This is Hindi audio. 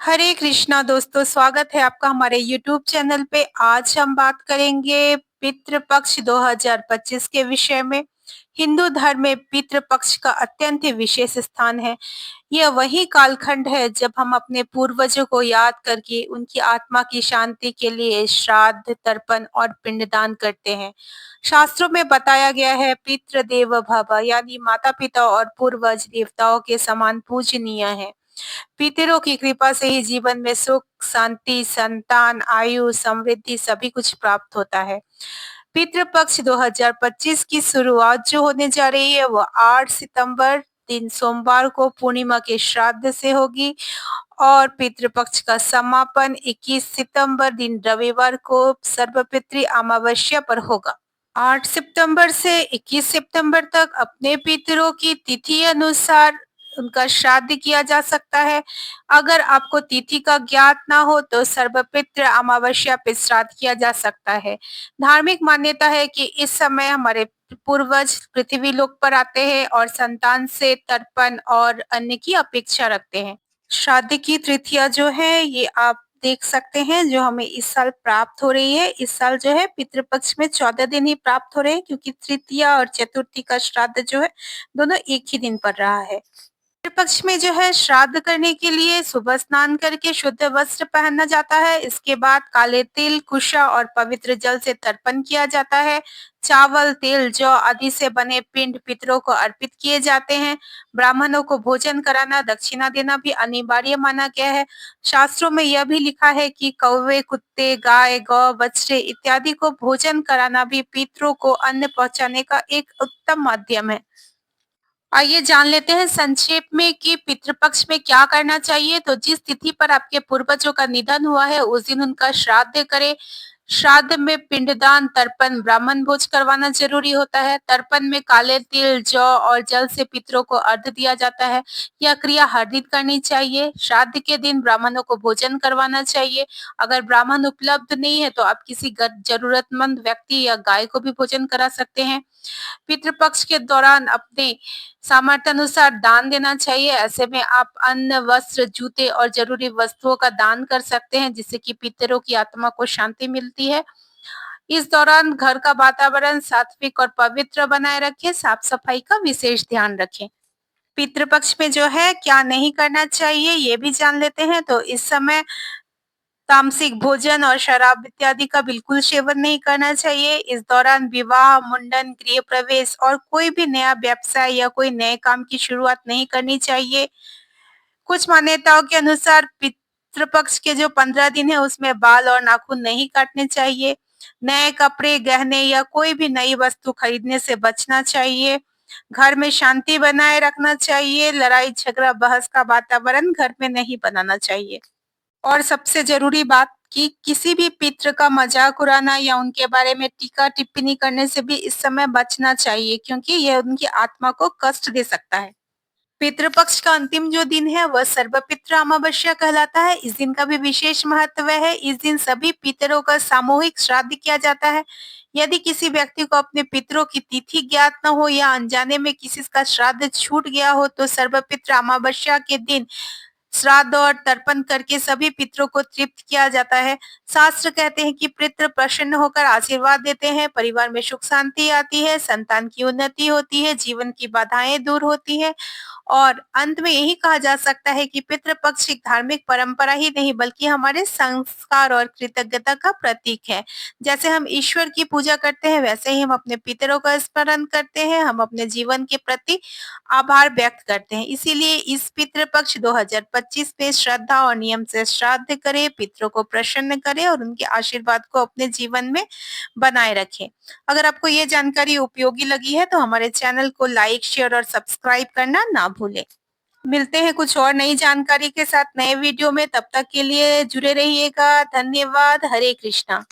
हरे कृष्णा दोस्तों, स्वागत है आपका हमारे यूट्यूब चैनल पे। आज हम बात करेंगे पितृपक्ष 2025 के विषय में। हिंदू धर्म में पितृपक्ष का अत्यंत ही विशेष स्थान है। यह वही कालखंड है जब हम अपने पूर्वजों को याद करके उनकी आत्मा की शांति के लिए श्राद्ध, तर्पण और पिंडदान करते हैं। शास्त्रों में बताया गया है पितृदेव भव, यानी माता पिता और पूर्वज देवताओं के समान पूजनीय है। पितरों की कृपा से ही जीवन में सुख, शांति, संतान, आयु, समृद्धि सभी कुछ प्राप्त होता है। पितृपक्ष 2025 की शुरुआत जो होने जा रही है वो 8 सितंबर दिन सोमवार को पूर्णिमा के श्राद्ध से होगी और पितृपक्ष का समापन 21 सितंबर दिन रविवार को सर्वपितृ अमावस्या पर होगा। 8 सितंबर से 21 सितंबर तक अपने पितरों की तिथि अनुसार उनका श्राद्ध किया जा सकता है। अगर आपको तिथि का ज्ञात ना हो तो सर्वपितृ अमावस्या पे श्राद्ध किया जा सकता है। धार्मिक मान्यता है कि इस समय हमारे पूर्वज पृथ्वी लोक पर आते हैं और संतान से तर्पण और अन्न की अपेक्षा रखते हैं। श्राद्ध की तृतीया जो है ये आप देख सकते हैं जो हमें इस साल प्राप्त हो रही है। इस साल जो है पितृपक्ष में 14 दिन ही प्राप्त हो रहे हैं, क्योंकि तृतीया और चतुर्थी का श्राद्ध जो है दोनों एक ही दिन पड़ रहा है। पितृपक्ष में जो है श्राद्ध करने के लिए सुबह स्नान करके शुद्ध वस्त्र पहनना जाता है। इसके बाद काले तिल, कुशा और पवित्र जल से तर्पण किया जाता है। चावल, तिल, जौ आदि से बने पिंड पितरों को अर्पित किए जाते हैं। ब्राह्मणों को भोजन कराना, दक्षिणा देना भी अनिवार्य माना गया है। शास्त्रों में यह भी लिखा है कि कौवे, कुत्ते, गाय, गौ, बछड़े इत्यादि को भोजन कराना भी पितरों को अन्न पहुंचाने का एक उत्तम माध्यम है। आइए जान लेते हैं संक्षेप में कि पितृपक्ष में क्या करना चाहिए। तो जिस तिथि पर आपके पूर्वजों का निधन हुआ है उस दिन उनका श्राद्ध करें। श्राद्ध में पिंडदान, तर्पण, ब्राह्मण भोज करवाना जरूरी होता है। तर्पण में काले तिल, जौ और जल से पितरों को अर्घ्य दिया जाता है। यह क्रिया हर दिन करनी चाहिए। श्राद्ध के दिन ब्राह्मणों को भोजन करवाना चाहिए। अगर ब्राह्मण उपलब्ध नहीं है तो आप किसी जरूरतमंद व्यक्ति या गाय को भी भोजन करा सकते हैं। पितृपक्ष के दौरान अपने सामर्थ्य अनुसार दान देना चाहिए। ऐसे में आप अन्न, वस्त्र, जूते और जरूरी वस्तुओं का दान कर सकते हैं, जिससे कि पितरों की आत्मा को शांति मिलती है। इस दौरान घर का वातावरण सात्विक और पवित्र बनाए रखें। साफ सफाई का विशेष ध्यान रखें। पितृपक्ष में जो है क्या नहीं करना चाहिए ये भी जान लेते हैं। तो इस समय तामसिक भोजन और शराब इत्यादि का बिल्कुल सेवन नहीं करना चाहिए। इस दौरान विवाह, मुंडन, गृह प्रवेश और कोई भी नया व्यवसाय या कोई नए काम की शुरुआत नहीं करनी चाहिए। कुछ मान्यताओं के अनुसार पितृपक्ष के जो 15 दिन है उसमें बाल और नाखून नहीं काटने चाहिए। नए कपड़े, गहने या कोई भी नई वस्तु खरीदने से बचना चाहिए। घर में शांति बनाए रखना चाहिए। लड़ाई झगड़ा, बहस का वातावरण घर में नहीं बनाना चाहिए। और सबसे जरूरी बात कि किसी भी पितृ का मजाक उड़ाना या उनके बारे में टीका टिप्पणी करने से भी इस समय बचना चाहिए, क्योंकि यह उनकी आत्मा को कष्ट दे सकता है। पितृपक्ष का अंतिम जो दिन है वह सर्वपितृ अमावस्या कहलाता है। इस दिन का भी विशेष महत्व है। इस दिन सभी पितरों का सामूहिक श्राद्ध किया जाता है। यदि किसी व्यक्ति को अपने पितरों की तिथि ज्ञात न हो या अनजाने में किसी का श्राद्ध छूट गया हो तो सर्वपितृ अमावस्या के दिन श्राद्ध और तर्पण करके सभी पितरों को तृप्त किया जाता है। शास्त्र कहते हैं कि पितृ प्रसन्न होकर आशीर्वाद देते हैं, परिवार में सुख शांति आती है, संतान की उन्नति होती है, जीवन की बाधाएं दूर होती है। और अंत में यही कहा जा सकता है कि पितृपक्ष एक धार्मिक परंपरा ही नहीं बल्कि हमारे संस्कार और कृतज्ञता का प्रतीक है। जैसे हम ईश्वर की पूजा करते हैं वैसे ही हम अपने पितरों का स्मरण करते हैं। हम अपने जीवन के प्रति आभार व्यक्त करते हैं। इसीलिए इस पितृपक्ष 2025 में श्रद्धा और नियम से श्राद्ध करें, पितरों को प्रसन्न करें और उनके आशीर्वाद को अपने जीवन में बनाए रखें। अगर आपको ये जानकारी उपयोगी लगी है तो हमारे चैनल को लाइक, शेयर और सब्सक्राइब करना ना भूलें। मिलते हैं कुछ और नई जानकारी के साथ नए वीडियो में। तब तक के लिए जुड़े रहिएगा। धन्यवाद। हरे कृष्णा।